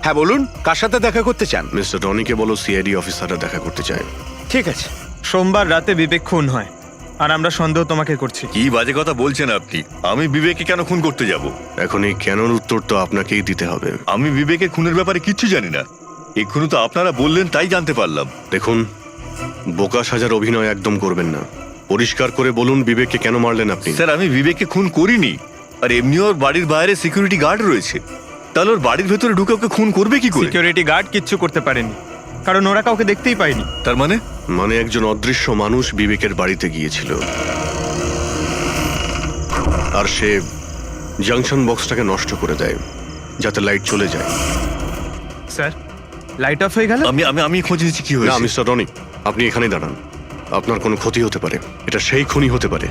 হ্যাঁ বলুন, কার সাথে দেখা করতে চান? মিস্টার রনিকে বলো সিআইডি অফিসাররা দেখা করতে চায়। ঠিক আছে। সোমবার রাতে বিবেক খুন হয় আর আমরা সন্দেহ তোমাকে করছি। কি বাজে কথা বলছেন আপনি? আমি বিবেককে কেন খুন করতে যাব? এখন এই কেনর উত্তর তো আপনাকেই দিতে হবে। আমি বিবেকের খুনের ব্যাপারে কিচ্ছু জানি না। এক্ষুনি তো আপনারা বললেন তাই জানতে পারলাম। দেখুন, বোকা সাজার অভিনয় একদম করবেন না। পরিষ্কার করে বলুন বিবেককে কেন মারলেন আপনি? স্যার, আমি বিবেককে খুন করিনি। আর এমনি ওর বাড়ির বাইরে সিকিউরিটি গার্ড রয়েছে, তাহলে ওর বাড়ির ভেতরে ঢুকে ওকে খুন করবে কি করে? সিকিউরিটি গার্ড কিচ্ছু করতে পারেনি, কারণ ওরা কাউকে দেখতেই পায়নি। তার মানে? মানে একজন অদৃশ্য মানুষ বিবেকের বাড়িতে গিয়েছিল আর সে জাংশন বক্সটাকে নষ্ট করে দেয় যাতে লাইট চলে যায়। স্যার, লাইট অফ হয়ে গেল। আমি আমি আমি খোঁজ নিচ্ছি কি না হয়েছে। মিস্টার রনি, আপনি এখানেই দাঁড়ান। আপনার কোনো ক্ষতি হতে পারে, এটা সেই খুনি হতে পারে।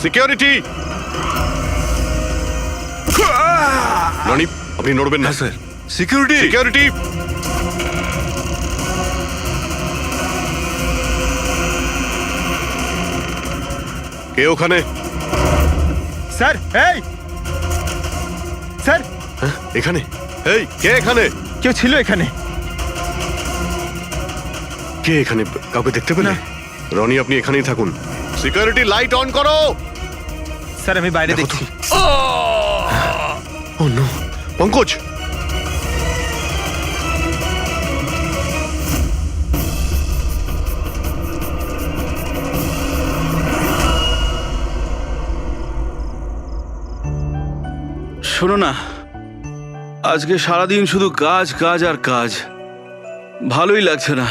সিকিউরিটি! রনি, আপনি নড়বেন না। Sir, security! সিকিউরিটি! কে ওখানে? স্যার, এই স্যার, হ্যাঁ, এখানে? এই কে এখানে? কেউ ছিল এখানে? কে এখানে? কাউকে দেখতে পেলে? রনি, আপনি এখানেই থাকুন। সিকিউরিটি, লাইট অন করো। স্যার, আমি বাইরে দেখো তো। দেখছি। ও নো, পঙ্কজ! শোনো না, আজকে সারাদিন শুধু কাজ কাজ আর কাজ। ভালোই লাগছে না,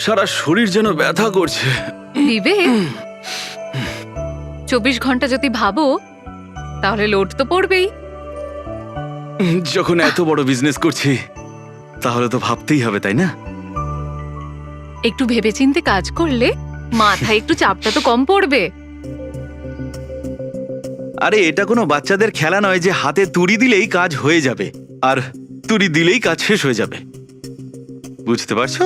সারা শরীর যেন ব্যথা করছে। বিবেক, 24 ঘন্টা যদি ভাবো তাহলে লোড তো পড়বেই। যখন এত বড় বিজনেস করছি তাহলে তো ভাবতেই হবে, তাই না? একটু ভেবেচিন্তে কাজ করলে মাথায় একটু চাপটা তো কম পড়বে। আরে এটা কোনো বাচ্চাদের খেলা নয় যে হাতে তুড়ি দিলেই কাজ হয়ে যাবে আর তুড়ি দিলেই কাজ শেষ হয়ে যাবে। বুঝতে পারছো?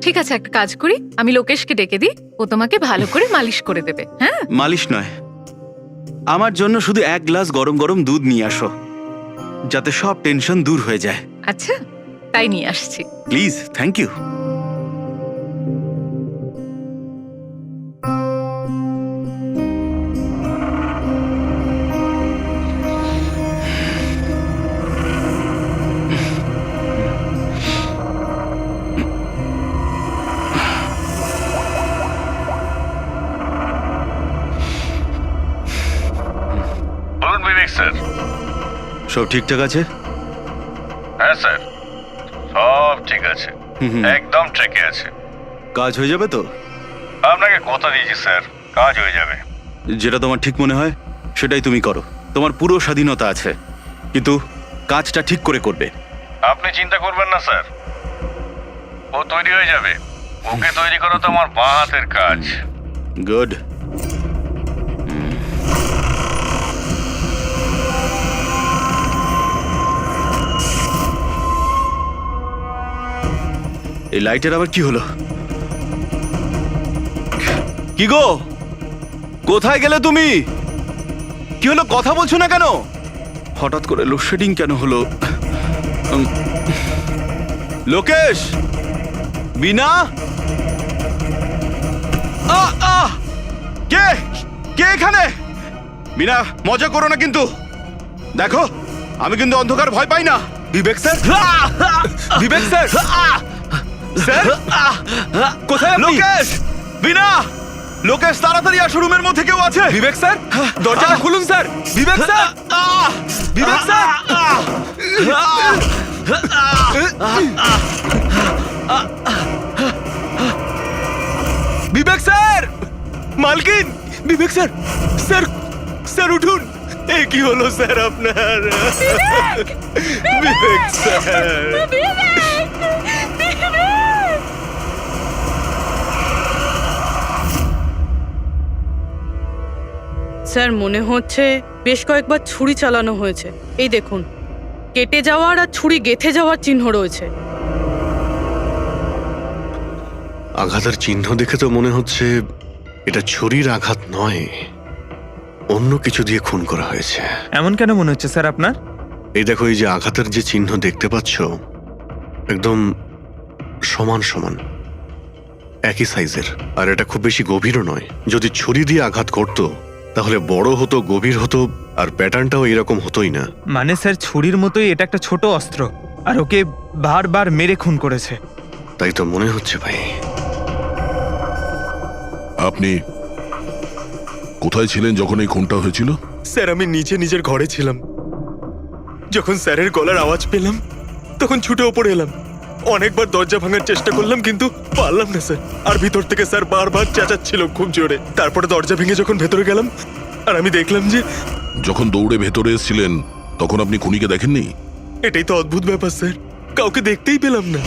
ঠিক আছে, একটা কাজ করি, আমি লোকেশকে ডেকে দিই, ও তোমাকে ভালো করে মালিশ করে দেবে। হ্যাঁ, মালিশ নয়, আমার জন্য শুধু 1 গ্লাস গরম গরম দুধ নিয়ে আসো, যাতে সব টেনশন দূর হয়ে যায়। আচ্ছা, তাই নিয়ে আসছি। Please, thank you. বলুন বিবেক স্যার। সব ঠিকঠাক আছে? হ্যাঁ স্যার, সব ঠিক আছে, একদম ট্র্যাকে আছে। কাজ হয়ে যাবে তো? আপনাকে কথা দিয়েছি স্যার, কাজ হয়ে যাবে। যেটা তোমার ঠিক মনে হয় সেটাই তুমি করো, তোমার পুরো স্বাধীনতা আছে, কিন্তু কাজটা ঠিক করে করবে। আপনি চিন্তা করবেন না স্যার, ও তৈরি হয়ে যাবে। ওকে তৈরি করা তো আমার বাঁ হাতের কাজ। গুড। এই লাইটের আবার কি হলো? কি গো, কোথায় গেলে তুমি? কি হলো, কথা বলছো না কেন? হঠাৎ করে লোডশেডিং কেন হলো? লোকেশ, বিনা, কে কে এখানে? বিনা, মজা করো না কিন্তু। দেখো, আমি কিন্তু অন্ধকার ভয় পাই না। বিবেক স্যার, বিবেক স্যার, স্যার কোথায়? লোকেশ, বিনা, লোকেশ তাড়াতাড়ি আসো, রুমের মধ্যে কেউ আছে। বিবেক স্যার, দরজাটা খুলুন স্যার। বিবেক স্যার, বিবেক স্যার, বিবেক স্যার, মালকিন, বিবেক স্যার, স্যার, স্যার উঠুন। এ কি হলো স্যার আপনার? বিবেক স্যার, স্যার, মনে হচ্ছে বেশ কয়েকবার ছুরি চালানো হয়েছে। এই দেখুন, কেটে যাওয়ার আর ছুরি গেঁথে যাওয়ার চিহ্ন রয়েছে। আঘাতের চিহ্ন দেখে তো মনে হচ্ছে এটা ছুরির আঘাত নয়, অন্য কিছু দিয়ে খুন করা হয়েছে। এমন কেন মনে হচ্ছে স্যার আপনার? এই দেখো, এই যে আঘাতের যে চিহ্ন দেখতে পাচ্ছ, একদম সমান সমান, একই সাইজের। আর এটা খুব বেশি গভীরও নয়। যদি ছুরি দিয়ে আঘাত করতো তাহলে বড় হতো, গভীর হতো, আর প্যাটার্নটাও এরকম হতোই না। মানে স্যার, ছুরির মতোই এটা একটা ছোট অস্ত্র, আর ওকে বারবার মেরে খুন করেছে। তাই তো মনে হচ্ছে ভাই। আপনি কোথায় ছিলেন যখন এই খুনটা হয়েছিল? স্যার, আমি নিচে নিজের ঘরে ছিলাম। যখন স্যারের গলার আওয়াজ পেলাম তখন ছুটে ওপরে এলাম। অনেকবার দরজা ভাঙার চেষ্টা করলাম কিন্তু পারলাম না স্যার। আর ভিতর থেকে স্যার বারবার চেঁচাচ্ছিল খুব জোরে। তারপরে দরজা ভেঙে যখন ভেতরে গেলাম আর আমি দেখলাম যে যখন দৌড়ে ভেতরে এসেছিলেন তখন আপনি খুনিকে দেখেননি? এটাই তো অদ্ভুত ব্যাপার স্যার, কাউকে দেখতেই পেলাম না।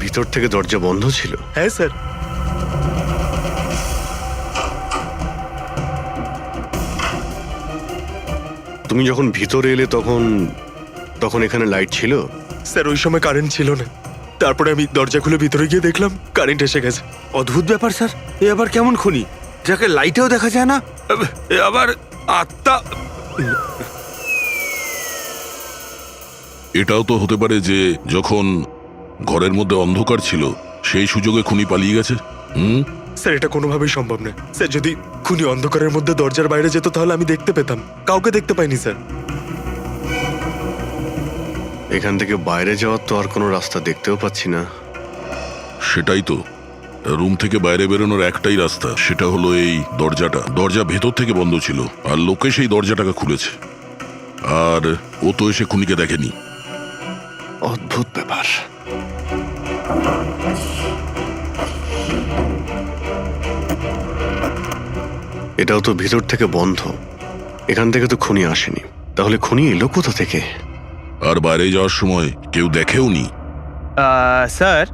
ভিতর থেকে দরজা বন্ধ ছিল? হ্যাঁ স্যার। তুমি যখন ভিতরে এলে তখন তখন এখানে লাইট ছিল? স্যার, ওই সময় কারেন্ট ছিল না। তারপরে আমি দরজা খুলে ভিতরে গিয়ে দেখলাম কারেন্ট এসে গেছে। অদ্ভুত ব্যাপার স্যার, এ আবার কেমন খুনি যাকে লাইটেও দেখা যায় না? এ আবার আত্মা। এটাও তো হতে পারে যে যখন ঘরের মধ্যে অন্ধকার ছিল সেই সুযোগে খুনি পালিয়ে গেছে। স্যার, এটা কোনোভাবেই সম্ভব না। স্যার, যদি খুনি অন্ধকারের মধ্যে দরজার বাইরে যেত তাহলে আমি দেখতে পেতাম। কাউকে দেখতে পাইনি স্যার। এখান থেকে বাইরে যাওয়ার তো আর কোনো রাস্তা দেখতেও পাচ্ছি না। সেটাই তো, রুম থেকে বাইরে বেরোনোর একটাই রাস্তা, সেটা হলো এই দরজাটা। দরজা ভেতর থেকে বন্ধ ছিল আর লোকে সেই দরজাটাকে খুলেছে। আর ও তো এসে খুনিকে দেখেনি। অদ্ভুত ব্যাপার। এটাও তো ভিতর থেকে বন্ধ, এখান থেকে তো খুনি আসেনি। তাহলে খুনি এলো কোথা থেকে? আর বাইরে যাওয়ার সময় কেউ দেখেও নি। স্যার,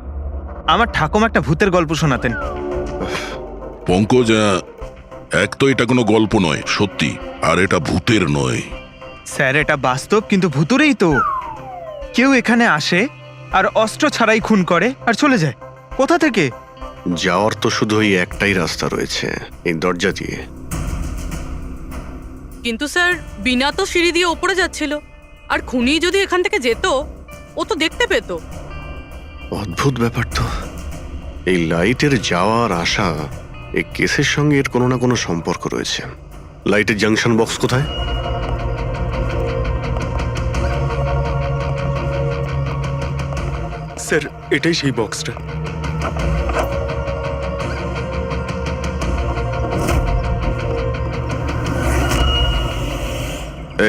আমার ঠাকুমা একটা ভূতের গল্প শোনাতেন। পঙ্কজ, এক তো এটা কোনো গল্প নয়, সত্যি। আর এটা ভূতের নয়। স্যার, এটা বাস্তব, কিন্তু ভুতুরেই তো। কেউ এখানে আসে আর অস্ত্র ছাড়াই খুন করে আর চলে যায়। কোথা থেকে? যাওয়ার তো শুধু ওই একটাই রাস্তা রয়েছে, এই দরজা দিয়ে। কিন্তু স্যার, বিনা তো সিঁড়ি দিয়ে ওপরে যাচ্ছিল। আর খুনি যদি এখান থেকে যেত ও তো দেখতে পেত। অদ্ভুত ব্যাপার তো। এই লাইটের যাওয়ার আসা, এই কেসের সঙ্গে এর কোনো না কোনো সম্পর্ক রয়েছে। লাইটের জাংশন বক্স কোথায়? স্যার, এটাই সেই বক্সটা।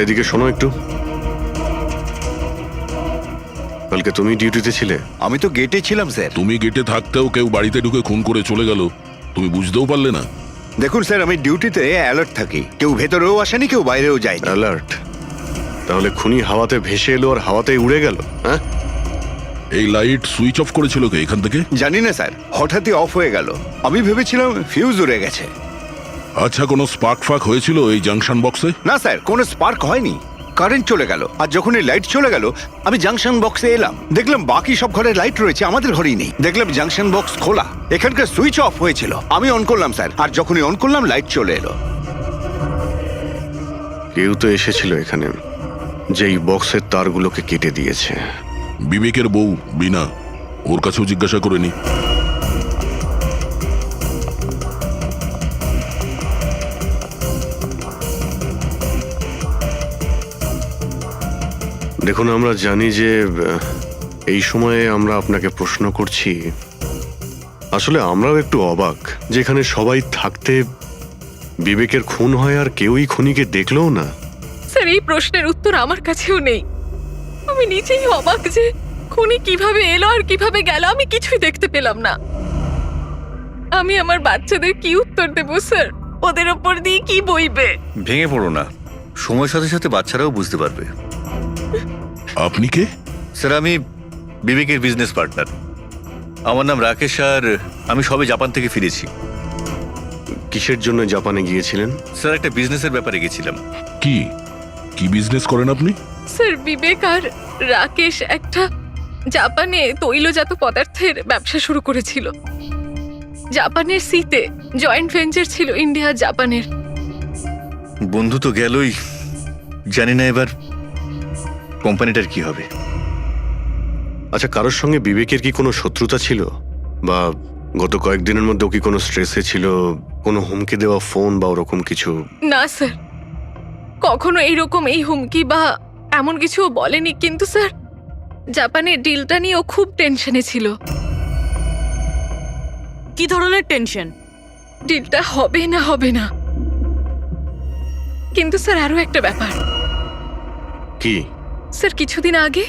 এদিকে শোনো একটু। কালকে তুমি ডিউটিতে ছিলে? আমি তো গেটে ছিলাম স্যার। তুমি গেটে থাকতেও কেউ বাড়িতে ঢুকে খুন করে চলে গেল, তুমি বুঝতেও পারলে না? দেখুন স্যার, আমি ডিউটিতে অ্যালার্ট থাকি। কেউ ভেতরেও আসেনি, কেউ বাইরেও যায়নি। অ্যালার্ট? তাহলে খুনি হাওয়াতে ভেসে এলো আর হাওয়াতেই উড়ে গেল? হ্যাঁ, এই লাইট সুইচ অফ করেছিল কে এখান থেকে? জানি না স্যার, হঠাৎই অফ হয়ে গেল। আমি ভেবেছিলাম ফিউজ উড়ে গেছে। আচ্ছা, কোনো স্পার্ক ফাক হয়েছিল এই জাংশন বক্সে? না স্যার, কোনো স্পার্ক হয়নি। কারেন্ট চলে গেল, আর যখন এই লাইট চলে গেল আমি জাংশন বক্সে এলাম, দেখলাম বাকি সব ঘরে লাইট রয়েছে, আমাদের ঘরেই নেই। দেখলাম জাংশন বক্স খোলা, এখানকার সুইচ অফ হয়েছিল। আমি অন করলাম স্যার, আর যখনই অন করলাম লাইট চলে এলো। কেউ তো এসেছিল এখানে, যেই বক্সের তারগুলোকে কেটে দিয়েছে। বিবেকের বউ বিনা, ওর কাছেও জিজ্ঞাসা করে নি। দেখুন, আমরা জানি যে এই সময়ে আমরা আপনাকে প্রশ্ন করছি। আসলে আমরাও একটু অবাক, যেখানে সবাই থাকতে বিবেকের খুন হয় আর কেউই খুনিকে দেখলেও না। স্যার, এই প্রশ্নের উত্তর আমার কাছেও নেই। আমি নিজেই অবাক যে খুনি কিভাবে এলো আর কিভাবে গেল, আমি কিছুই দেখতে পেলাম না। আমি আমার বাচ্চাদের কি উত্তর দেবো স্যার? ওদের ওপর দিয়ে কি বইবে? ভেঙে পড়ো না, সময়ের সাথে সাথে বাচ্চারাও বুঝতে পারবে। আপনি কে? স্যার, আমি বিবেকের বিজনেস পার্টনার। আমার নাম রাকেশ, আর আমি সবে জাপান থেকে ফিরেছি। কিসের জন্য জাপানে গিয়েছিলেন? স্যার, একটা বিজনেসের ব্যাপারে গেছিলাম। কি কি বিজনেস করেন আপনি? স্যার, বিবেক আর রাকেশ একটা জাপানে তৈলজাত পদার্থের ব্যবসা শুরু করেছিল। জাপানের সিতে জয়েন্ট ভেঞ্চার ছিল ইন্ডিয়া জাপানের। বন্ধু তো গেলই, জানি না এবার কোম্পানিটার কি হবে? আচ্ছা, কারোর সঙ্গে বিবেকের কি কোনো শত্রুতা ছিল, বা গত কয়েকদিনের মধ্যে ও কি কোনো স্ট্রেসে ছিল, কোনো হুমকি দেওয়া ফোন বা ওরকম কিছু? না স্যার, কখনো এইরকম এই হুমকি বা এমন কিছু ও বলেনি, কিন্তু স্যার জাপানের ডিলটা নিয়ে ও খুব টেনশনে ছিল। কি ধরনের টেনশন? ডিলটা হবে না হবে না। কিন্তু স্যার আরো একটা ব্যাপার, কি? স্যার কিছুদিন আগে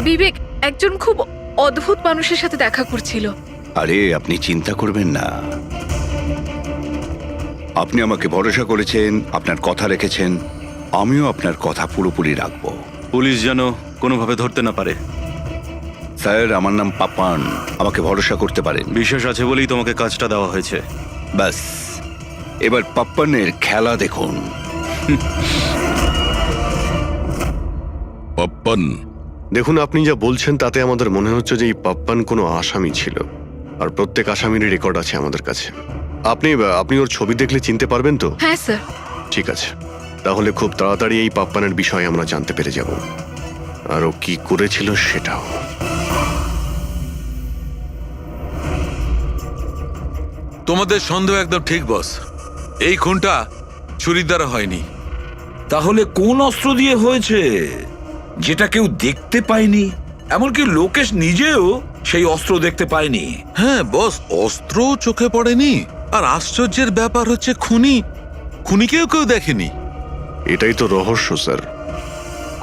বিবেক একজন খুব অদ্ভুত মানুষের সাথে দেখা করছিল। আরে আপনি চিন্তা করবেন না, আপনি আমাকে ভরসা করেছেন, আপনার কথা রেখেছেন, আমিও আপনার কথা পুরোপুরি রাখবো। পুলিশ যেন কোনোভাবে ধরতে না পারে। স্যার, আমার নাম পাপান, আমাকে ভরসা করতে পারেন। বিশ্বাস আছে বলেই তোমাকে কাজটা দেওয়া হয়েছে। ব্যাস, এবার পাপ্পানের খেলা দেখুন। পাপ্পান, দেখুন, আপনি যা বলছেন তাতে আমাদের মনে হচ্ছে যে এই পাপ্পান কোনো আসামি ছিল, আর প্রত্যেক আসামিরই রেকর্ড আছে আমাদের কাছে। আপনি ওর ছবি দেখলে চিনতে পারবেন তো? হ্যাঁ স্যার। ঠিক আছে, তাহলে খুব তাড়াতাড়ি এই পাপ্পানের বিষয়ে আমরা জানতে পেরে যাব, আর ও কি করেছিল সেটাও। তোমাদের সন্দেহ একদম ঠিক বস, এই খুনটা ছুরির দ্বারা হয়নি। তাহলে কোন অস্ত্র দিয়ে হয়েছে, যেটা কেউ দেখতে পায়নি? এমনকি লোকেশ নিজেও সেই অস্ত্র দেখতে পায়নি। হ্যাঁ বস, অস্ত্র চোখে পড়েনি, আর আশ্চর্যের ব্যাপার হচ্ছে খুনিকেও কেউ দেখেনি। এটাই তো রহস্য স্যার,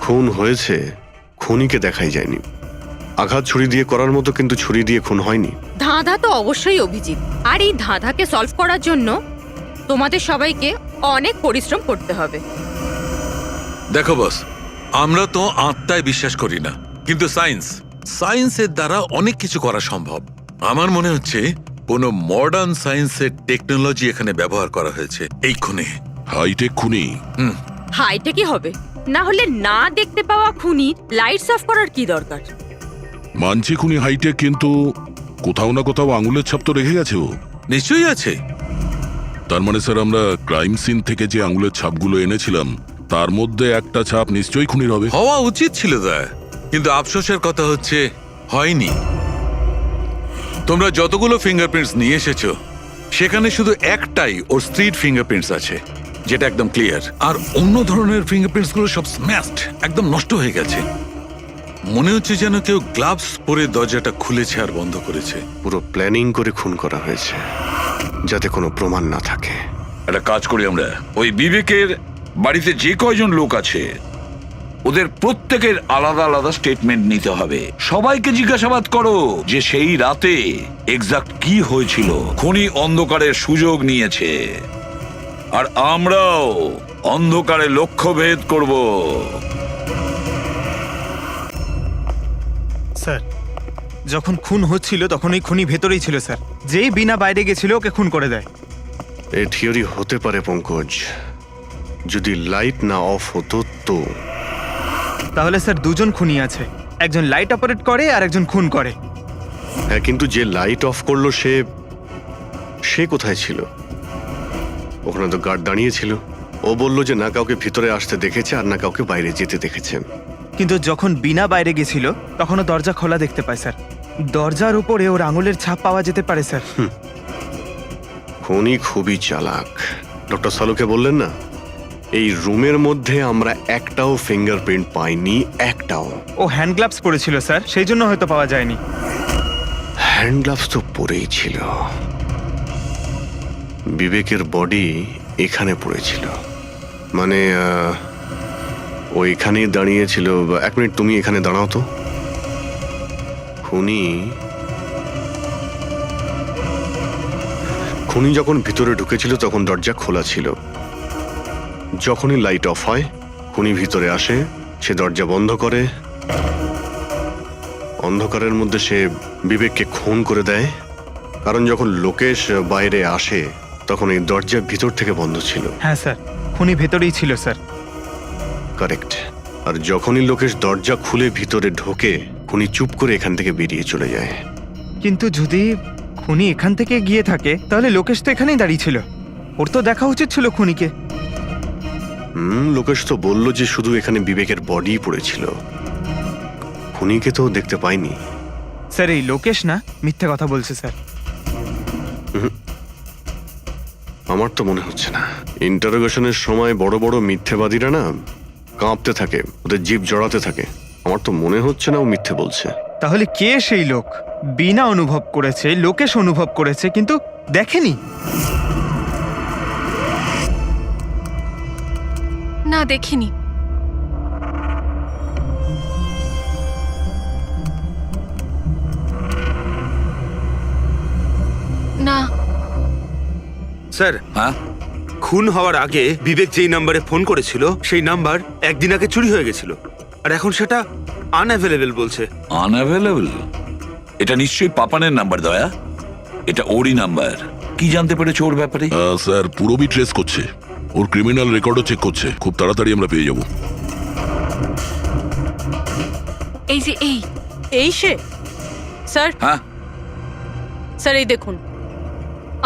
খুন হয়েছে, খুনিকে দেখাই যায়নি। আঘাত ছুরি দিয়ে করার মতো, কিন্তু ছুরি দিয়ে খুন হয়নি। ধাঁধা তো অবশ্যই অভিজিৎ, আর এই ধাঁধাকে সলভ করার জন্য তোমাদের সবাইকে অনেক পরিশ্রম করতে হবে। দেখো বস, আমরা তো আত্মায় বিশ্বাস করি না, কিন্তু সায়েন্সের দ্বারা অনেক কিছু করা সম্ভব। আমার মনে হচ্ছে কোনো মডার্ন সায়েন্সের টেকনোলজি এখানে ব্যবহার করা হয়েছে এই খুনে। হাইটেক খুনি। হাইটেকই হবে, না হলে না দেখতে পাওয়া খুনি লাইটস অফ করার কি দরকার? মানছি খুনি হাইটেক, কিন্তু কোথাও না কোথাও আঙুলের ছাপ তো রেখে গেছে ও। নিশ্চয়ই আছে। তার মানে স্যার, আমরা ক্রাইম সিন থেকে যে আঙুলের ছাপগুলো এনেছিলাম তার মধ্যে একটা ছাপ নিশ্চয়ই খুনির হবে। হওয়া উচিত ছিল দা, কিন্তু আফসোসের কথা হচ্ছে হয়নি। তোমরা যতগুলো ফিঙ্গারপ্রিন্টস নিয়ে এসেছো সেখানে শুধু একটাই ওর স্ট্রিট ফিঙ্গারপ্রিন্টস আছে, যেটা একদম ক্লিয়ার। আর অন্য ধরনের ফিঙ্গারপ্রিন্টস গুলো সব স্ম্যাশড, একদম নষ্ট হয়ে গেছে। মনে হচ্ছে যেন কেউ গ্লাভস পরে দরজাটা খুলেছে আর বন্ধ করেছে। পুরো প্ল্যানিং করে খুন করা হয়েছে, যাতে কোনো প্রমাণ না থাকে। একটা কাজ করি আমরা, ওই বিবেকের বাড়িতে যে কয়জন লোক আছে ওদের প্রত্যেকের আলাদা আলাদা স্টেটমেন্ট নিতে হবে। সবাইকে জিজ্ঞাসাবাদ করো যে সেই রাতে এক্সাক্ট কি হয়েছিল। খুনি অন্ধকারের সুযোগ নিয়েছে, আর আমরাও অন্ধকারে লক্ষ্যভেদ করব। স্যার, যখন খুন হচ্ছিল তখন ওই খুনি ভেতরেই ছিল স্যার। যেই বিনা বাইরে গেছিল ওকে খুন করে দেয়। এই থিওরি হতে পারে পঙ্কজ, যদি লাইট না অফ হতো তো। তাহলে স্যার দুজন খুনি আছে, একজন লাইট অপারেট করে আর একজন খুন করে। হ্যাঁ, কিন্তু যে লাইট অফ করলো সে কোথায় ছিল? ওখানে তো গার্ড দাঁড়িয়ে ছিল। ও বলল যে না কাউকে ভিতরে আসতে দেখেছে আর না কাউকে বাইরে যেতে দেখেছে। কিন্তু যখন বিনা বাইরে গেছিল তখনও দরজা খোলা দেখতে পায় স্যার। দরজার উপরে ওর আঙুলের ছাপ পাওয়া যেতে পারে স্যার। খুনি খুবই চালাক। ডক্টর সালুকে বললেন না, এই রুমের মধ্যে আমরা একটাও ফিঙ্গারপ্রিন্ট পাইনি, একটাও। ও হ্যান্ড গ্লাভস পরেছিল স্যার, সেই জন্য হয়তো পাওয়া যায়নি। হ্যান্ড গ্লাভস তো পরেই ছিল। বিবেকের বডি এখানে পড়েছিল, মানে ও এখানেই দাঁড়িয়েছিল। এক মিনিট, তুমি এখানে দাঁড়াও তো। খুনি যখন ভিতরে ঢুকেছিল তখন দরজা খোলা ছিল। যখনই লাইট অফ হয় খুনি ভিতরে আসে, সে দরজা বন্ধ করে। অন্ধকারের মধ্যে সে বিবেককে খুন করে দেয়, কারণ যখন লোকেশ বাইরে আসে তখন এই দরজা ভিতর থেকে বন্ধ ছিল। হ্যাঁ স্যার, খুনি ভেতরেই ছিল স্যার। কারেক্ট। আর যখনই লোকেশ দরজা খুলে ভিতরে ঢোকে, খুনি চুপ করে এখান থেকে বেরিয়ে চলে যায়। কিন্তু যদি খুনি এখান থেকে গিয়ে থাকে তাহলে লোকেশ তো এখানেই দাঁড়িয়ে ছিল, ওর তো দেখা উচিত ছিল খুনিকে। লোকেশ তো বলল যে শুধু এখানে বিবেকের বডি পড়েছিল, খুনিকে তো দেখতে পাইনি। স্যার এই লোকেশ না মিথ্যে কথা বলছে স্যার। আমার তো মনে হচ্ছে না। ইন্টারোগেশনের সময় বড় বড় মিথ্যেবাদীরা না কাঁপতে থাকে, ওদের জিভ জড়াতে থাকে। আমার তো মনে হচ্ছে না ও মিথ্যে বলছে। তাহলে কে সেই লোক? বিনা অনুভব করেছে, লোকেশ অনুভব করেছে কিন্তু দেখেনি। না, দেখিনি। না। স্যার, হ্যাঁ, খুন হওয়ার আগে বিবেক যেই নাম্বারে ফোন করেছিল সেই নাম্বার একদিন আগে চুরি হয়ে গেছিল, আর এখন সেটা আনঅ্যাভেলেবেল বলছে। আনঅ্যাভেলেবল? এটা নিশ্চয়ই পাপানের নাম্বার দয়া। এটা ওরই নাম্বার। কি জানতে পেরেছো ওর ব্যাপারে? স্যার পুরবি ট্রেস করছে, ওর ক্রিমিনাল রেকর্ডও চেক করছে। খুব তাড়াতাড়ি আমরা পেয়ে যাব। এই যে এই সে? স্যার, হ্যাঁ, স্যার এই দেখুন,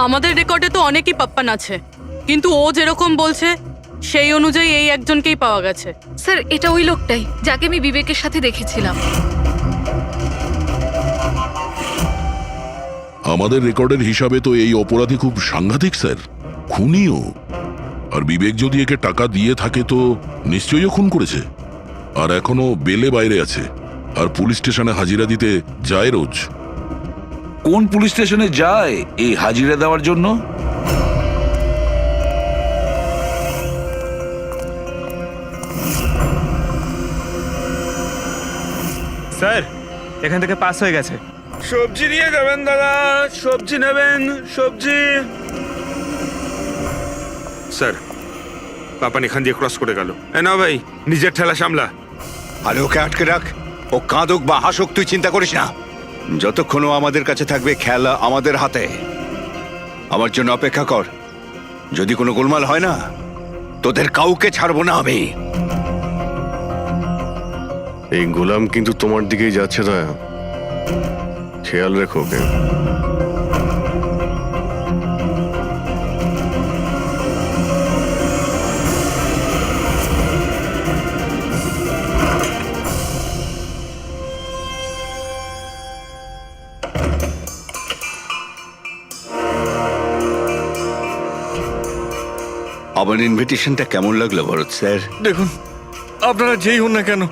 আমাদের রেকর্ডে তো অনেকই পাপ্পান আছে, কিন্তু ও যেরকম বলছে সেই অনুযায়ী এই একজনকেই পাওয়া গেছে। স্যার, এটা ওই লোকটাই যাকে আমি বিবেকের সাথে দেখেছিলাম। আমাদের রেকর্ডের হিসাবে তো এই অপরাধী খুব সাংঘাতিক স্যার, খুনিও। আর বিবেক যদি একে টাকা দিয়ে থাকে তো নিশ্চয়ই ও খুন করেছে। আর এখনো বেলে বাইরে আছে, আর পুলিশ স্টেশনে হাজিরা দিতে যায় রোজ। কোন পুলিশ স্টেশনে যায় এই হাজিরা দেওয়ার জন্য? স্যার এখান থেকে পাস হয়ে গেছে। সবজি নিয়ে যাবেন দাদা, সবজি নেবেন, সবজি। স্যার, পাপান এখান দিয়ে ক্রস করে গেল। না ভাই, নিজের ঠেলা সামলা। আরে ওকে আটকে রাখ, ও কাঁদুক বা হাসুক তুই চিন্তা করিস না। যতক্ষণ ও আমাদের কাছে থাকবে খেলা আমাদের হাতে। আমার জন্য অপেক্ষা কর। যদি কোনো গোলমাল হয় না, তোদের কাউকে ছাড়বো না আমি। এই গোলাম কিন্তু তোমার দিকেই যাচ্ছে দয়া, খেয়াল রেখো ওকে। আমার ইনভিটেশনটা কেমন লাগলো ভরত স্যার? দেখুন, আপনারা যেই হন না কেন,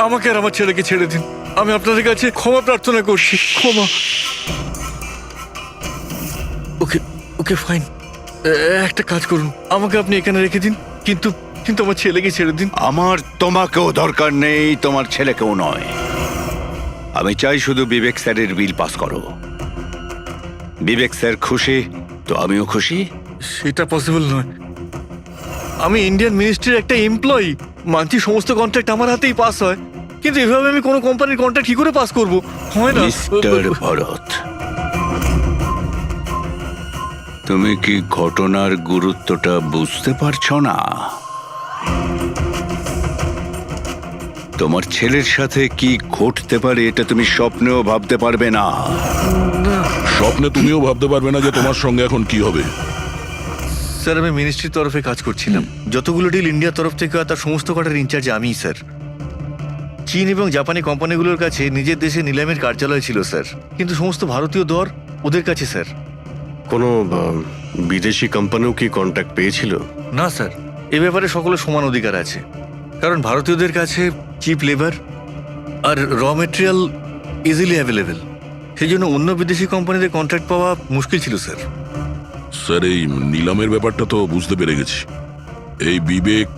আমাকে আর আমার ছেলেকে ছেড়ে দিন। আমি আপনাদের কাছে ক্ষমা প্রার্থনা করছি। ক্ষমা। ওকে ওকে ফাইন। একটা কাজ করুন, আমাকে আপনি এখানে রেখে দিন, কিন্তু কিন্তু আমার ছেলেকে ছেড়ে দিন। আমার তোমাকেও দরকার নেই, তোমার ছেলেকেও নয়। আমি চাই শুধু বিবেক স্যারের বিল পাস করো। বিবেক স্যার খুশি তো আমিও খুশি। সেটা পসিবল নয়। আমি ইন্ডিয়ান মিনিস্ট্রির একটা এমপ্লয়ি, মানছি সমস্ত কন্ট্রাক্ট আমার হাতেই পাস হয়, কিন্তু এভাবে আমি কোনো কোম্পানির কন্ট্রাক্ট কি করে পাস করবো? হয় না। মিস্টার ভরত, তুমি কি ঘটনার গুরুত্বটা বুঝতে পারছো না? তোমার ছেলের সাথে কি ঘটতে পারে এটা তুমি স্বপ্নেও ভাবতে পারবে না। স্বপ্নে তুমিও ভাবতে পারবে না যে তোমার সঙ্গে এখন কি হবে। স্যার, আমি মিনিস্ট্রির তরফে কাজ করছিলাম। যতগুলো ডিল ইন্ডিয়ার তরফ থেকে হয় তার সমস্ত কটার ইনচার্জ আমিই স্যার। চীন এবং জাপানি কোম্পানিগুলোর কাছে নিজের দেশে নিলামের কার্যালয় ছিল স্যার, কিন্তু সমস্ত ভারতীয় দর ওদের কাছে স্যার। কোনো বিদেশি কোম্পানিও কি কন্ট্যাক্ট পেয়েছিল? না স্যার, এ ব্যাপারে সকলের সমান অধিকার আছে, কারণ ভারতীয়দের কাছে চিপ লেবার আর র মেটেরিয়াল ইজিলি অ্যাভেলেবেল। সেই জন্য অন্য বিদেশি কোম্পানিদের কন্ট্রাক্ট পাওয়া মুশকিল ছিল স্যার। স্যার এই নিলামের ব্যাপারটা তো বুঝতে পেরে গেছি। এই বিবেক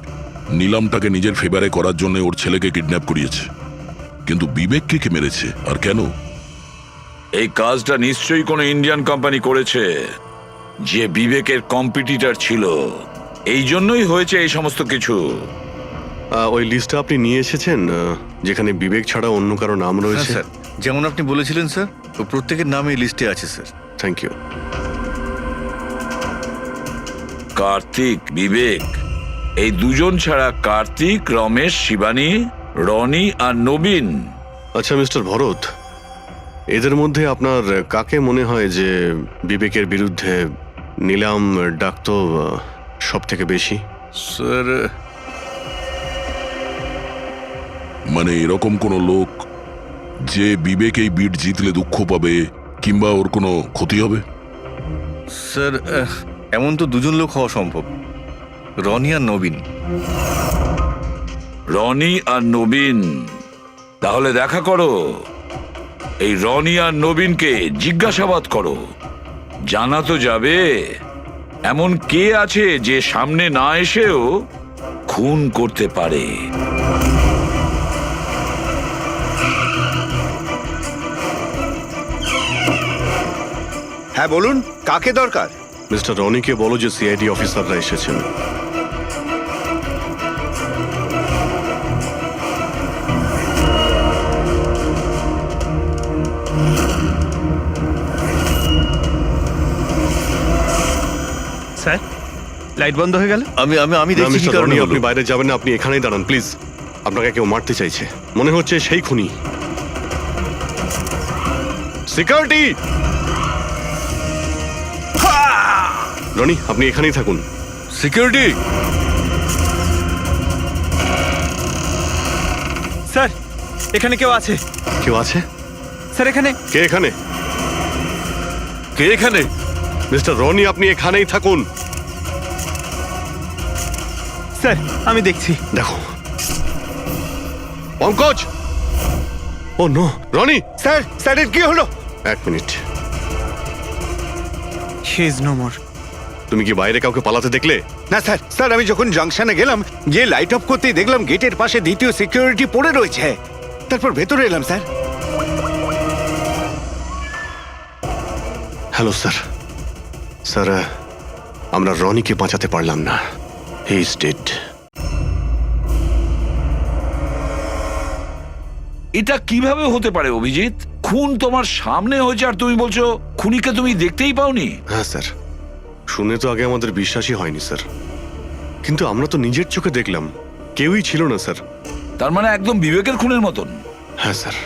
নিলামটাকে নিজের ফেভারে করার জন্য ওর ছেলেকে কিডন্যাপ করিয়েছে, কিন্তু বিবেককে কে মেরেছে আর কেন? এই কাজটা নিশ্চয়ই কোনো ইন্ডিয়ান কোম্পানি করেছে, যে বিবেকের কম্পিটিটর ছিল। এই জন্যই হয়েছে এই সমস্ত কিছু। ওই লিস্টটা আপনি নিয়ে এসেছেন যেখানে বিবেক ছাড়া অন্য কারো নাম রয়েছে? স্যার, যেমন আপনি বলেছিলেন স্যার, তো প্রত্যেকের নাম এই লিস্টে আছে sir. Thank you. Kartik, Vivek, এই দুজন ছাড়া কার্তিক, রমেশ, শিবানী, রনি আর নবীন। আচ্ছা মিস্টার ভরত, এদের মধ্যে আপনার কাকে মনে হয় যে বিবেকের বিরুদ্ধে নিলাম ডাকতো সব থেকে বেশি? স্যার, মানে এরকম কোনো লোক যে বিবেক এই বিট জিতলে দুঃখ পাবে কিংবা ওর কোনো ক্ষতি হবে? স্যার এমন তো দুজন লোক হওয়া সম্ভব, রনি আর নবীন। রনি আর নবীন? তাহলে দেখা করো, এই রনি আর নবীনকে জিজ্ঞাসাবাদ করো। জানা তো যাবে এমন কে আছে যে সামনে না এসেও খুন করতে পারে। হ্যাঁ বলুন, কাকে দরকার? মিস্টার রনিকে বলো যে সিআইডি অফিসাররা এসেছেন। স্যার, লাইট বন্ধ হয়ে গেল। আমি আমি আমি না, দেখছি কি মিস্টার কারণে রনি, হলো। আপনি বাইরে যাবেন না, আপনি এখানেই দাঁড়ান প্লিজ। আপনাকে কেউ মারতে চাইছে, মনে হচ্ছে সেই খুনি। সিকিউরিটি! রনি, আপনি এখানেই থাকুন। সিকিউরিটি! স্যার, এখানে কেউ আছে। কেউ আছে? স্যার, এখানে। কে এখানে? কে এখানে? মিস্টার রনি, আপনি এখানেই থাকুন। স্যার, আমি দেখছি। দেখো Pankaj! Oh no, Rony! Sir, স্যারের কি হলো? এক minute, he is no more. তুমি কি বাইরে কাউকে পালাতে দেখলে? না স্যার, স্যার আমি যখন জাংশনে গেলাম, গিয়ে লাইট অফ করতেই দেখলাম গেটের পাশে দ্বিতীয় সিকিউরিটি পড়ে রয়েছে। তারপর ভেতরে এলাম স্যার। Hello sir. স্যার, আমরা রনিকে বাঁচাতে পারলাম না। He is dead. এটা কিভাবে হতে পারে অভিজিৎ? খুন তোমার সামনে হয়েছে আর তুমি বলছো খুনিকে তুমি দেখতেই পাওনি? হ্যাঁ স্যার, শুনে তো আগে আমাদের বিশ্বাসই হয়নি স্যার, কিন্তু আমরা তো নিজের চোখে দেখলাম, কেউই ছিল না স্যার। তার মানে একদম বিবেকের খুনের মতন। হ্যাঁ স্যার।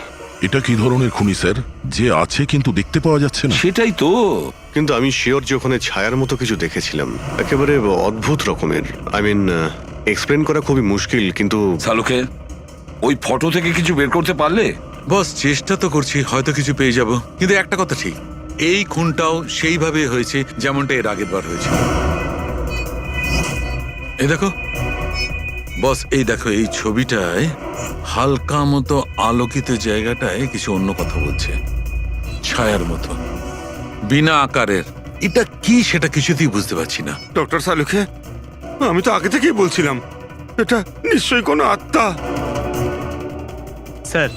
এটা কি ধরনের খুনি স্যার, যে আছে কিন্তু দেখতে পাওয়া যাচ্ছে না? সেটাই তো। কিন্তু আমি শিওর যে ওখানে ছায়ার মতো কিছু দেখেছিলাম, একেবারে অদ্ভুত রকমের। আই মিন, এক্সপ্লেন করা খুবই মুশকিল, কিন্তু সালুকে, ওই ফটো থেকে কিছু বের করতে পারলে? বস, চেষ্টা তো করছি, হয়তো কিছু পেয়ে যাব। কিন্তু একটা কথা ঠিক, এই খুনটাও সেইভাবে হয়েছে যেমনটা এর আগের বার হয়েছে। এই দেখো বস, এই দেখো, এই ছবিটায় হালকা মতো আলোকিত জায়গাটায় কিছু অন্য কথা বলছে, ছায়ার মতো, বিনা আকারের। এটা কি সেটা কিছুতেই বুঝতে পারছি না। ডক্টর সালুকে, আমি তো আগে থেকেই বলছিলাম এটা নিশ্চয়ই কোনো আত্মা। স্যার,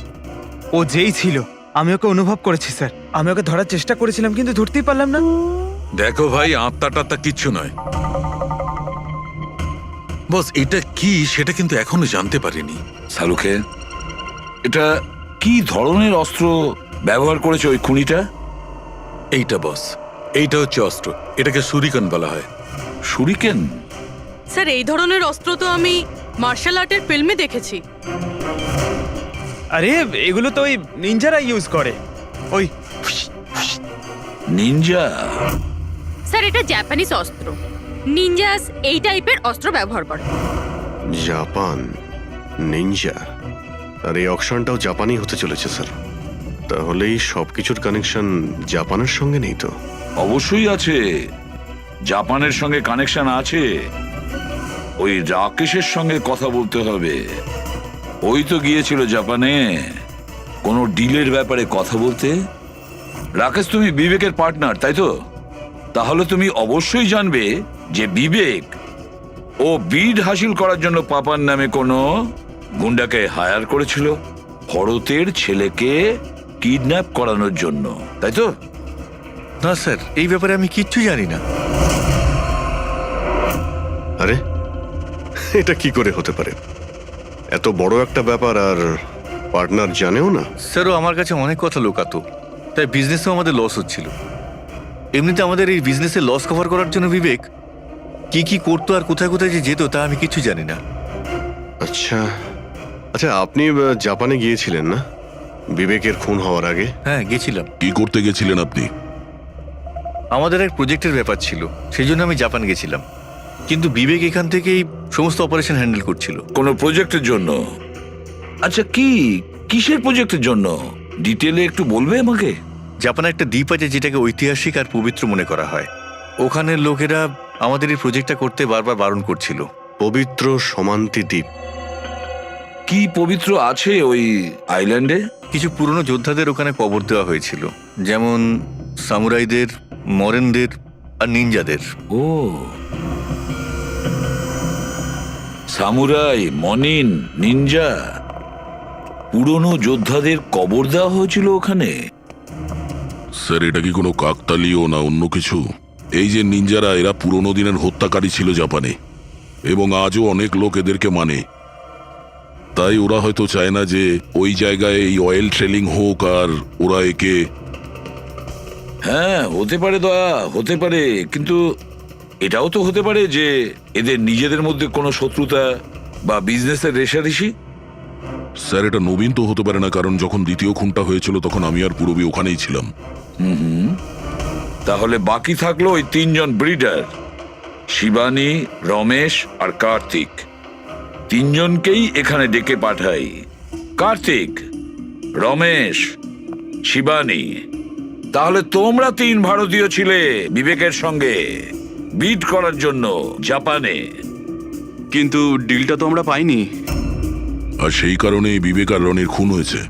ও যেই ছিল আমি ওকে অনুভব করেছি স্যার। আমি ওকে ধরার চেষ্টা করেছিলাম কিন্তু ধরতেই পারলাম না। দেখো ভাই, আত্মা টাত্মা কিচ্ছু নয়। বস, এটা কি সেটা কিন্তু এখনো জানতে পারিনি। সালুকে, এটা কি ধরনের অস্ত্র ব্যবহার করেছে ওই খুনিটা? এইটা বস, এইটা হচ্ছে অস্ত্র, এটাকে সুরিকান বলা হয়। শুরিকেন? স্যার, এই ধরনের অস্ত্র তো আমি মার্শাল আর্টের ফিল্মে দেখেছি। আরে এগুলো তো ওই নিনজারা ইউজ করে, ওই। নিনজা? স্যার, এটা জাপানিজ অস্ত্র। নিনজাস এই টাইপের অস্ত্র ব্যবহার করে। জাপান, নিনজা, আর এই অকশনটাও জাপানি হতে চলেছে স্যার। তাহলে এই সবকিছুর কানেকশন জাপানের সঙ্গে নেই তো? অবশ্যই আছে, জাপানের সঙ্গে কানেকশন আছে। ওই রাকেশের সঙ্গে কথা বলতে হবে। ওই তো গিয়েছিল জাপানে কোনো ডিলের ব্যাপারে কথা বলতে। রাকেশ, তুমি বিবেকের পার্টনার তাই তো? তাহলে তুমি অবশ্যই জানবে যে বিবেক ও বিড হাসিল করার জন্য পাপার নামে কোনো গুন্ডাকে হায়ার করেছিল ভরতের ছেলেকে কিডন্যাপ করানোর জন্য, তাই তো? না স্যার, এই ব্যাপারে আমি কিচ্ছু জানি না। আরে এটা কি করে হতে পারে? এত বড় একটা ব্যাপার আর পার্টনার জানেও না? স্যারও আমার কাছে অনেক কথা লোকাতো, তাই বিজনেসেও আমাদের লস হচ্ছিল। এমনিতে আমাদের এই বিজনেসে লস কভার করার জন্য বিবেক কি কি করতো আর কোথায় কোথায় যে যেত তা আমি কিছু জানি না। আচ্ছা আচ্ছা, আপনি জাপানে গিয়েছিলেন না বিবেকের খুন হওয়ার আগে? হ্যাঁ, গেছিলাম। কি করতে গেছিলেন আপনি? আমাদের এক প্রজেক্টের ব্যাপার ছিল, সেই জন্য আমি জাপান গেছিলাম। কিন্তু বিবেক এখান থেকেই সমস্ত অপারেশন হ্যান্ডেল করছিল। কোনো প্রজেক্টের জন্য? আচ্ছা কিসের প্রজেক্টের জন্য ডিটেলে একটু বলবে আমাকে? জাপানে একটা দ্বীপ আছে যেটাকে ঐতিহাসিক আর পবিত্র মনে করা হয়। ওখানের লোকেরা আমাদের এই প্রজেক্টটা করতে বারবার বারণ করছিল। পবিত্র সমান্তি দ্বীপ। কি পবিত্র আছে ওই আইল্যান্ডে? কিছু পুরনো যোদ্ধাদের ওখানে কবর দেওয়া হয়েছিল, যেমন সামুরাইদের, মরেনদের আর নিনজাদের। ও, সামুরাই, মনিন, নিনজা, পুরনো যোদ্ধাদের কবর দেওয়া হয়েছিল ওখানে। স্যার, এটা কি কোনো কাকতালীয় না অন্য কিছু? এই যে নিনজারা, এরা পুরনো দিনের হত্যাকারী ছিল জাপানে, এবং আজও অনেক লোক এদেরকে মানে। তাই ওরা হয়তো চায় না যে ওই জায়গায় এই অয়েল ট্রেলিং হোক, আর ওরা একে... হ্যাঁ, হতে পারে দয়া, হতে পারে, কিন্তু এটাও তো হতে পারে যে এদের নিজেদের মধ্যে কোনো শত্রুতা বা বিজনেসের রেষারেষি। স্যার, এটা নবীন তো হতে পারে না, কারণ যখন দ্বিতীয় খুনটা হয়েছিল তখন আমি আর পূরবী ওখানেই ছিলাম। তাহলে বাকি থাকলো ওই তিনজন ব্রিডার, শিবানী, রমেশ আর কার্তিক। তিনজনকেই এখানে ডেকে পাঠাই। কার্তিক, রমেশ, শিবানী, তাহলে তোমরা তিন ভারতীয় ছিলে বিবেকের সঙ্গে বিট করার জন্য জাপানে। কিন্তু ডিলটা তো আমরা পাইনি। আর সেই কারণেই বিবেক আর রনির খুন হয়েছে।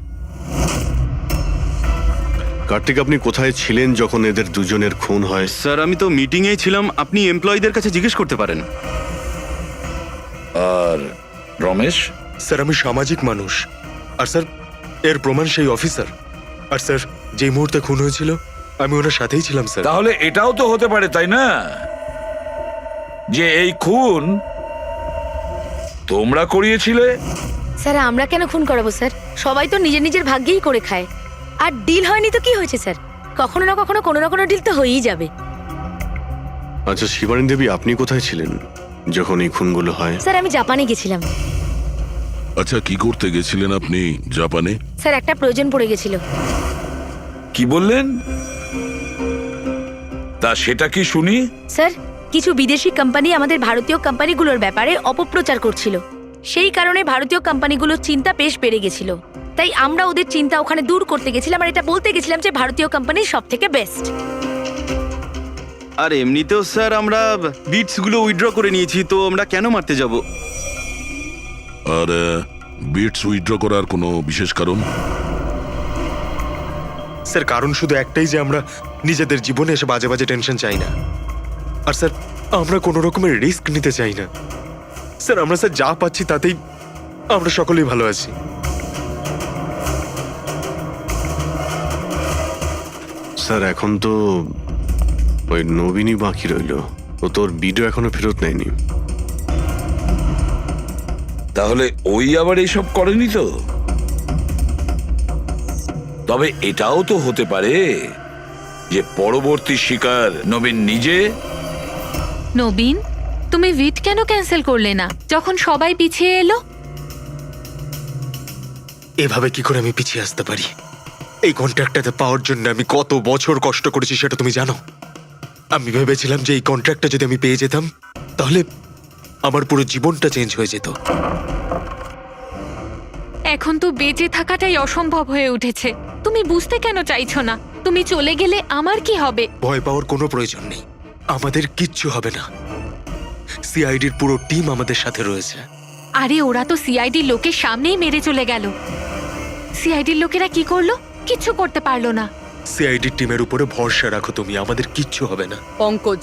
কার্তিক, আপনি কোথায় ছিলেন যখন এদের দুজনের খুন হয়? স্যার, আমি তো মিটিংয়েই ছিলাম, আপনি এমপ্লয়ীদের কাছে জিজ্ঞেস করতে পারেন। আর রমেশ? স্যার, আমি সামাজিক মানুষ, আর স্যার এর প্রমাণ সেই অফিসার। আর স্যার, যে মুহূর্তে খুন হয়েছিল আমি ওনার সাথেই ছিলাম স্যার। তাহলে এটাও তো হতে পারে, তাই না, যে এই খুন তোমরা করিয়েছিলে? স্যার, আমরা কেন খুন করাবো স্যার? সবাই তো নিজের নিজের ভাগ্যেই করে খায়। আর ডিল হয়নি তো কি হয়েছে স্যার? কখনো না কখনো কোনো না কোনো ডিল তো হয়েই যাবে। আচ্ছা শিবানী দেবী, আপনি কোথায় ছিলেন যখন এই খুনগুলো হয়? স্যার, আমি জাপানে গেছিলাম। আচ্ছা, কি করতে গেছিলেন আপনি জাপানে? স্যার, একটা প্রয়োজন পড়ে গেছিল। কি বললেন? তা সেটা কি শুনি? স্যার, কিছু বিদেশি কোম্পানি আমাদের ভারতীয় কোম্পানিগুলোর ব্যাপারে অপপ্রচার করছিল। সেই কারণে ভারতীয় কোম্পানিগুলোর চিন্তা বেশ বেড়ে গেছিল। তাই আমরা ওদের চিন্তা ওখানে দূর করতে গেছিলাম, আর এটা বলতে গেছিলাম যে ভারতীয় কোম্পানি সব থেকে বেস্ট। আর এমনিতেও স্যার আমরা বিটসগুলো উইথড্র করে নিয়েছি, তো আমরা কেন মারতে যাব? আর বিটস উইথড্র করার কোনো বিশেষ কারণ? স্যার, কারণ শুধু একটাই যে আমরা নিজেদের জীবনে এসে বাজে বাজে টেনশন চাই না। আর স্যার, আমরা কোনো রকমের রিস্ক নিতে চাই না। স্যার, আমরা স্যার যা পাচ্ছি তাতেই আমরা সকলেই ভালো আছি। স্যার, এখন তো ওই নবীনই বাকি রইল। ও তোর ভিডিও এখনো ফেরত নেয়নি। তাহলে ওই আবার এইসব করেনি তো? তবে এটাও তো হতে পারে যে পরবর্তী শিকার নবীন নিজে। নবীন, তুমি ভিট কেন ক্যান্সেল করলে না যখন সবাই পিছিয়ে এলো? এভাবে কি করে আমি পিছিয়ে আসতে পারি? এই কন্ট্রাক্টটাতে পাওয়ার জন্য আমি কত বছর কষ্ট করেছি সেটা তুমি জানো। আমি ভেবেছিলাম যে এই কন্ট্রাক্টটা যদি আমি পেয়ে যেতাম তাহলে আমার পুরো জীবনটা চেঞ্জ হয়ে যেত। এখন তো বেঁচে থাকাটাই অসম্ভব হয়ে উঠেছে। তুমি বুঝতে কেন চাইছো না? তুমি চলে গেলে আমার কি হবে? ভয় পাওয়ার কোনো প্রয়োজন নেই, আমাদের কিচ্ছু হবে না। সিআইডির পুরো টিম আমাদের সাথে রয়েছে। আরে ওরা তো সিআইডির লোকের সামনেই মেরে চলে গেল। সিআইডির লোকেরা কি করলো? কিচ্ছু করতে পারলো না। সিআইডির টিমের উপরে ভরসা রাখো তুমি, আমাদের কিচ্ছু হবে না। পঙ্কজ,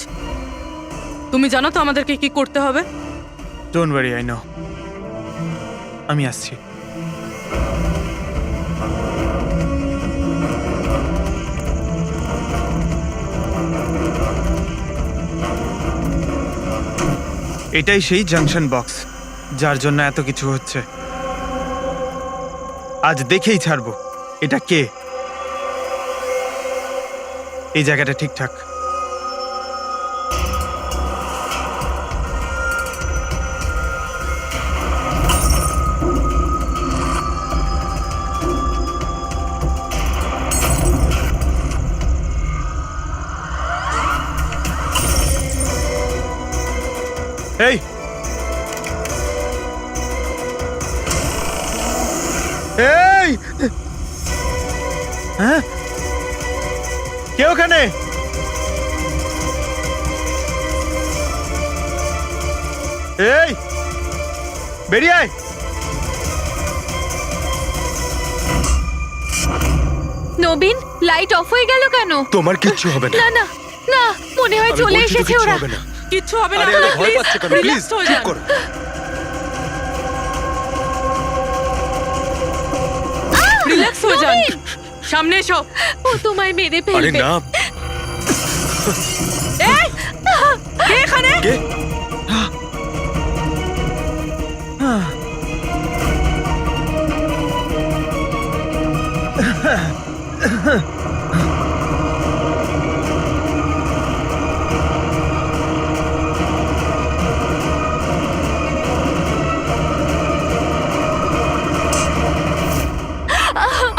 তুমি জানো তো আমাদেরকে কি করতে হবে? Don't worry, I know. আমি আসছি। এটাই সেই জাংশন বক্স যার জন্য এত কিছু হচ্ছে। আজ দেখেই ছাড়বো এটা কে। এই জায়গাটা ঠিকঠাক। এই এই হ্যাঁ কে ওখানে? এই বেরিয়ে আয়। নবীন, লাইট অফ হয়ে গেল কেন? তোমার কিচ্ছু হবে না। না না না, মনে হয় আমি চলে বলছি তো এসেছে কিচ্ছু ওরা। হবে না। কিচ্ছু হবে না, আরে আরে ভয় পাচ্ছে কেন? প্লিজ রিল্যাক্স হয়ে চুপ যান। করো। রিল্যাক্স হয়ে যান, সামনে এসো। ও তোমায় মেরে আরে ফেলবে। না। এই, কে এখানে? কে?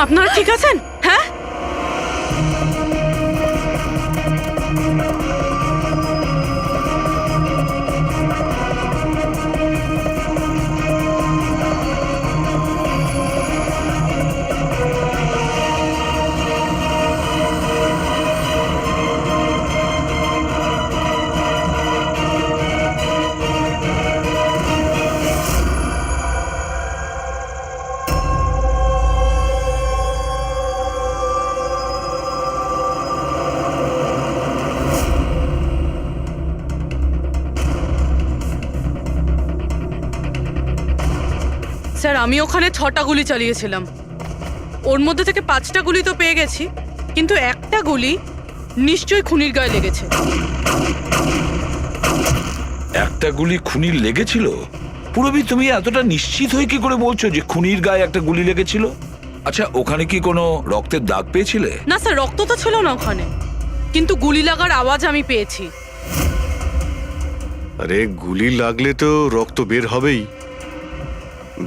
আপনারা ঠিক আছেন? হ্যাঁ, স্যার আমি ওখানে 6টা গুলি চালিয়েছিলাম। ওর মধ্যে থেকে 5টা গুলি তো পেয়ে গেছি, কিন্তু একটা গুলি নিশ্চয়ই খুনির গায়ে লেগেছে। একটা গুলি খুনির লেগেছিল? পুরবি, তুমি এতটা নিশ্চিত হয়ে কি করে বলছো যে খুনির গায়ে একটা গুলি লেগেছিল? আচ্ছা, ওখানে কি কোনো রক্তের দাগ পেয়েছিলে? না স্যার, রক্ত তো ছিল না ওখানে, কিন্তু গুলি লাগার আওয়াজ আমি পেয়েছি। আরে গুলি লাগলে তো রক্ত বের হবেই।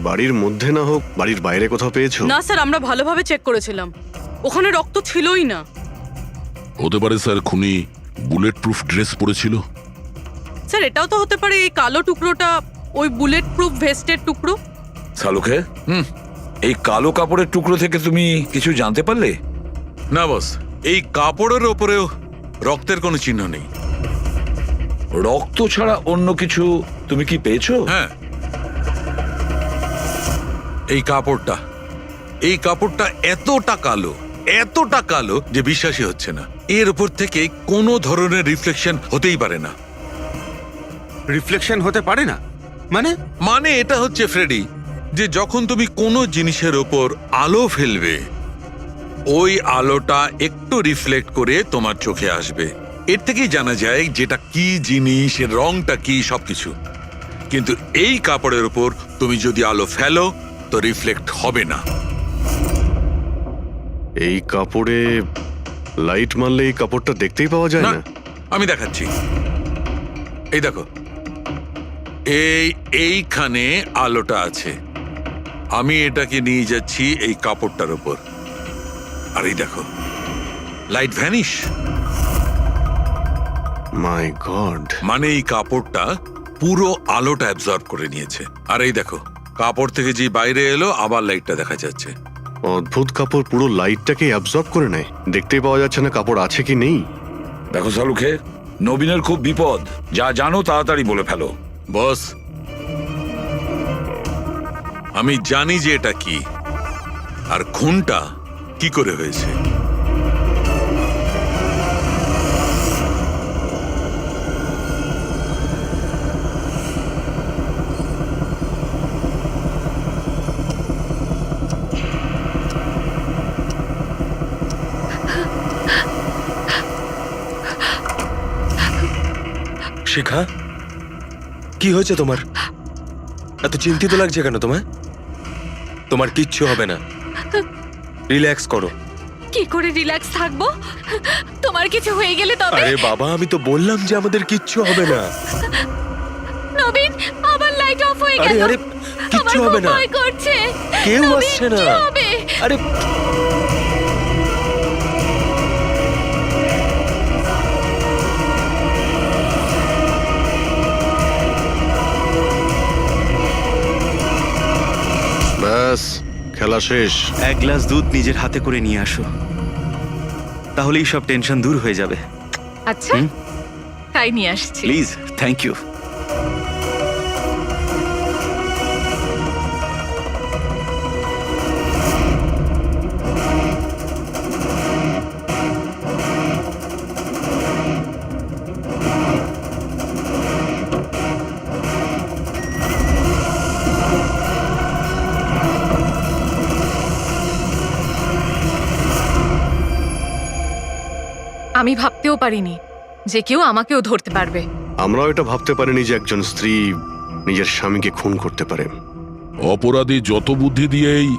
বাড়ির মধ্যে না হোক, বাড়ির বাইরে কোথাও পেয়েছো? না স্যার, আমরা ভালোভাবে চেক করেছিলাম, ওখানে রক্ত ছিলই না। হতে পারে স্যার খুনি বুলেট প্রুফ ড্রেস পরেছিল। স্যার এটাও তো হতে পারে এই কালো টুকরোটা ওই বুলেট প্রুফ ভেস্টের টুকরো। সালুকে, এই কালো কাপড়ের টুকরো থেকে তুমি কিছু জানতে পারলে? না বস, এই কাপড়ের ওপরেও রক্তের কোনো চিহ্ন নেই। রক্ত ছাড়া অন্য কিছু তুমি কি পেয়েছো? হ্যাঁ, এই কাপড়টা এতটা কালো যে বিশ্বাসই হচ্ছে না। এর উপর থেকে কোনো ধরনের রিফ্লেকশন হতেই পারে না। রিফ্লেকশন হতে পারে না মানে এটা হচ্ছে ফ্রেডি, যে যখন তুমি কোনো জিনিসের ওপর আলো ফেলবে, ওই আলোটা একটু রিফ্লেক্ট করে তোমার চোখে আসবে। এর থেকেই জানা যায় যেটা কি জিনিস, এর রংটা কি, সবকিছু। কিন্তু এই কাপড়ের উপর তুমি যদি আলো ফেলো তো রিফ্লেক্ট হবে না। এই কাপড়ে লাইট মারলে এই কাপড়টা দেখতেই পাওয়া যায় না, না। আমি দেখাচ্ছি। এই দেখো, এইখানে আলোটা আছে। আমি এটাকে নিয়ে যাচ্ছি এই কাপড়টার উপর, আর এই দেখো লাইট ভ্যানিশ। মাই গড। মানে এই কাপড়টা পুরো আলোটা অ্যাবজর্ব করে নিয়েছে। আর এই দেখো, কাপড় থেকে যে বাইরে এলো আবার লাইটটা দেখা যাচ্ছে। অদ্ভুত, কাপড় পুরো লাইটটাকে অ্যাবজর্ব করে নেয়। দেখতেই পাওয়া যাচ্ছে না কাপড় আছে কি নেই। দেখো সালুকে, নবীনের খুব বিপদ। যা জানো তাড়াতাড়ি বলে ফেলো। বস, আমি জানি যে এটা কি, আর খুনটা কি করে হয়েছে। শিখা, কি হয়েছে তোমার? এত চিন্তিত লাগছে কেন তোমায়? তোমার কিচ্ছু হবে না, রিল্যাক্স করো। কি করে রিল্যাক্স থাকবো? তোমার কিছু হয়ে গেলে তবে? আরে বাবা, আমি তো বললাম যে আমাদের কিচ্ছু হবে না। নবীন, আবার লাইট অফ হয়ে আরে গেল। আরে, কিচ্ছু আমার হবে খুব না। ভয় করছে। কেউ নবীন, আসছে না। কি হবে? আরে ব্যাস, খেলা খেলা শেষ। এক গ্লাস দুধ নিজের হাতে করে নিয়ে আসো, তাহলেই সব টেনশন দূর হয়ে যাবে। আচ্ছা, তাই নিয়ে আসছি। Please, thank you. আমি ভাবতেও পারিনি যে কেউ আমাকেও ধরতে পারবে। আমরাও এটা ভাবতে পারিনি যে একজন স্ত্রী নিজের স্বামীকে খুন করতে পারে। অপরাধী যত বুদ্ধি দিয়েই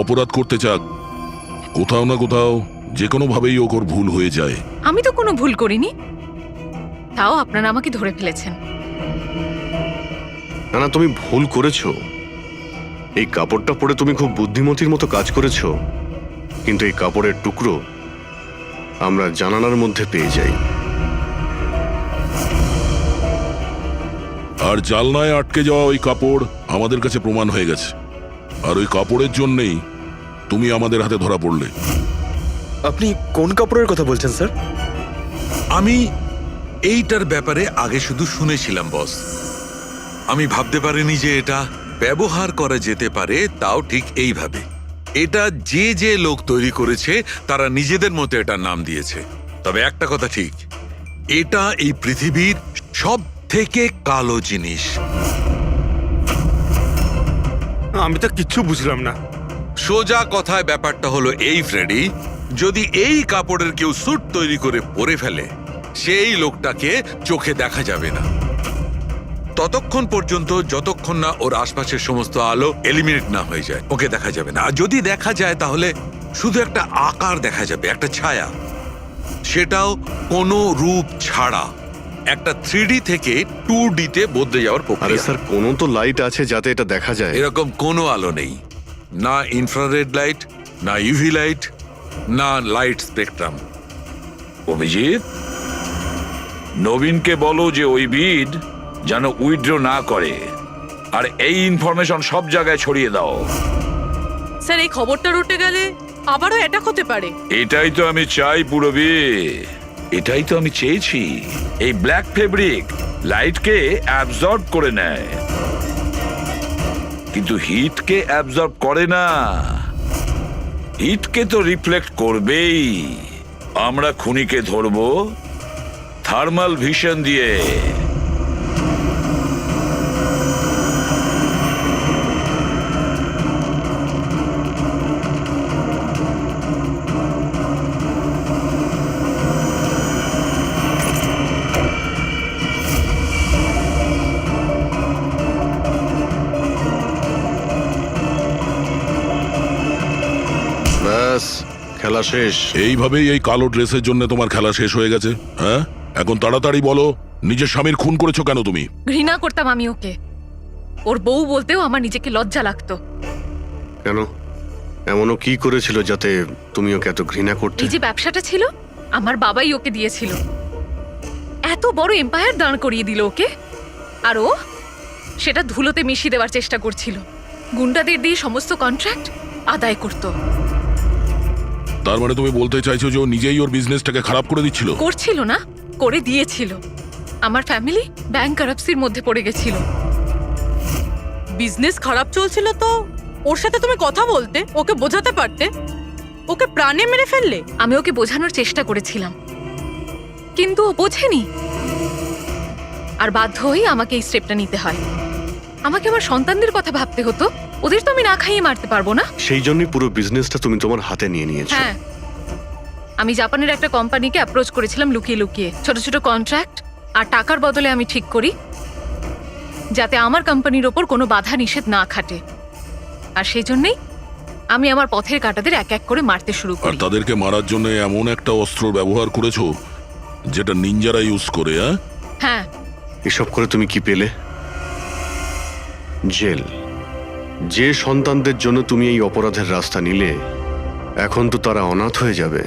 অপরাধ করতে চাক, কোথাও না কোথাও যে কোনো ভাবেই ওর ভুল হয়ে যায়। আমি তো কোনো ভুল করিনি, তাও আপনারা আমাকে ধরে ফেলেছেন। না না, তুমি ভুল করেছো। এই কাপড়টা পরে তুমি খুব বুদ্ধিমতীর মতো কাজ করেছো, কিন্তু এই কাপড়ের টুকরো আমরা জানালার মধ্যে পেয়ে যাই। আর জালনায় আটকে যাওয়া ওই কাপড় আমাদের কাছে প্রমাণ হয়ে গেছে, আর ওই কাপড়ের জন্যেই তুমি আমাদের হাতে ধরা পড়লে। আপনি কোন কাপড়ের কথা বলছেন স্যার? আমি এইটার ব্যাপারে আগে শুধু শুনেছিলাম বস। আমি ভাবতে পারিনি যে এটা ব্যবহার করা যেতে পারে, তাও ঠিক এইভাবে। এটা যে যে লোক তৈরি করেছে তারা নিজেদের মতো এটার নাম দিয়েছে। তবে একটা কথা ঠিক, এটা এই পৃথিবীর সব থেকে কালো জিনিস। আমি তো কিচ্ছু বুঝলাম না। সোজা কথায় ব্যাপারটা হলো এই ফ্রেডি, যদি এই কাপড়ের কেউ স্যুট তৈরি করে পরে ফেলে, সেই লোকটাকে চোখে দেখা যাবে না ততক্ষণ পর্যন্ত, যতক্ষণ না ওর আশপাশের সমস্ত আলো এলিমিনেট না হয়ে যায়। ওকে দেখা যাবে না। আর যদি দেখা যায় তাহলে শুধু একটা আকার দেখা যাবে, একটা ছায়া, সেটাও কোনো রূপ ছাড়া। একটা 3D থেকে 2D তে বদলে যাওয়ার আরে প্রক্রিয়া। স্যার, কোনো তো লাইট আছে যাতে এটা দেখা যায়। এরকম কোনো আলো নেই, না ইনফ্রারেড লাইট, না ইউভি লাইট, না লাইট স্পেকট্রাম। অভিজিৎ, নবীনকে বলো যে ওই বিড যেন উইথড্র না করে, আর এই ইনফরমেশন সব জায়গায় ছড়িয়ে দাও। স্যার, এই খবরটা রটে গেলে আবারও অ্যাটাক হতে পারে। এটাই তো আমি চাই পুরবি, এটাই তো আমি চেয়েছি। এই ব্ল্যাক ফেব্রিক লাইটকে অ্যাবজর্ব করে নেয়, কিন্তু হিটকে অ্যাবজর্ব করে না। হিটকে তো রিফ্লেক্ট করবেই। আমরা খুনিকে ধরবো থার্মাল ভিশন দিয়ে। ব্যাস, খেলা শেষ। এইভাবেই এই কালো ড্রেসের জন্য তোমার খেলা শেষ হয়ে গেছে? হ্যাঁ, এখন তাড়াতাড়ি বলো, নিজের স্বামীর খুন করেছো কেন তুমি? ঘৃণা করতাম আমি ওকে। ওর বউ বলতেও আমার নিজেকে লজ্জা লাগতো। কেন? এমনও কি করেছিল যাতে তুমি ওকে এত ঘৃণা করতে? এই যে ব্যবসাটা ছিল, আমার বাবাই ওকে দিয়েছিল। এত বড় এম্পায়ার দাঁড় করিয়ে দিল ওকে, আর ও সেটা ধুলোতে মিশিয়ে দেওয়ার চেষ্টা করছিল। গুন্ডাদের দিয়ে সমস্ত কন্ট্রাক্ট আদায় করতো। তার মানে তুমি বলতে চাইছো যে ও নিজেই ওর বিজনেসটাকে খারাপ করে দিচ্ছিল? করছিল না, করে দিয়েছিল। আমার ফ্যামিলি ব্যাংক কারাপসির মধ্যে পড়ে গেছিল। বিজনেস খারাপ চলছিল তো ওর সাথে তুমি কথা বলতে, ওকে বোঝাতে পারতে। ওকে প্রাণে মেরে ফেললে। আমি ওকে বোঝানোর চেষ্টা করেছিলাম, কিন্তু ও বোঝেনি। আর বাধ্য হয়ে আমাকে এই স্টেপটা নিতে হয়। আমাকে আমার সন্তানদের কথা ভাবতে হতো, ওদের তো আমি না খাইয়ে মারতে পারবো না। সেই জন্যই পুরো বিজনেসটা তুমি তোমার হাতে নিয়ে নিয়েছো। হ্যাঁ, আমি জাপানের একটা কোম্পানিকে অ্যাপ্রোচ করেছিলাম লুকিয়ে লুকিয়ে। ছোট ছোট কন্ট্রাক্ট আর টাকার বদলে আমি ঠিক করি যাতে আমার কোম্পানির ওপর কোনো বাধা নিষেধ না খাটে। আর সেই জন্যই আমি আমার পথের কাঁটাদের এক এক করে মারতে শুরু আর করি। তাদেরকে মারার জন্য এমন একটা অস্ত্র ব্যবহার করেছো যেটা নিনজারা ইউজ করে? হ্যাঁ। এসব করে তুমি কি পেলে? জেল। যে সন্তানদের জন্য তুমি এই অপরাধের রাস্তা নিলে, এখন তো তারা অনাথ হয়ে যাবে।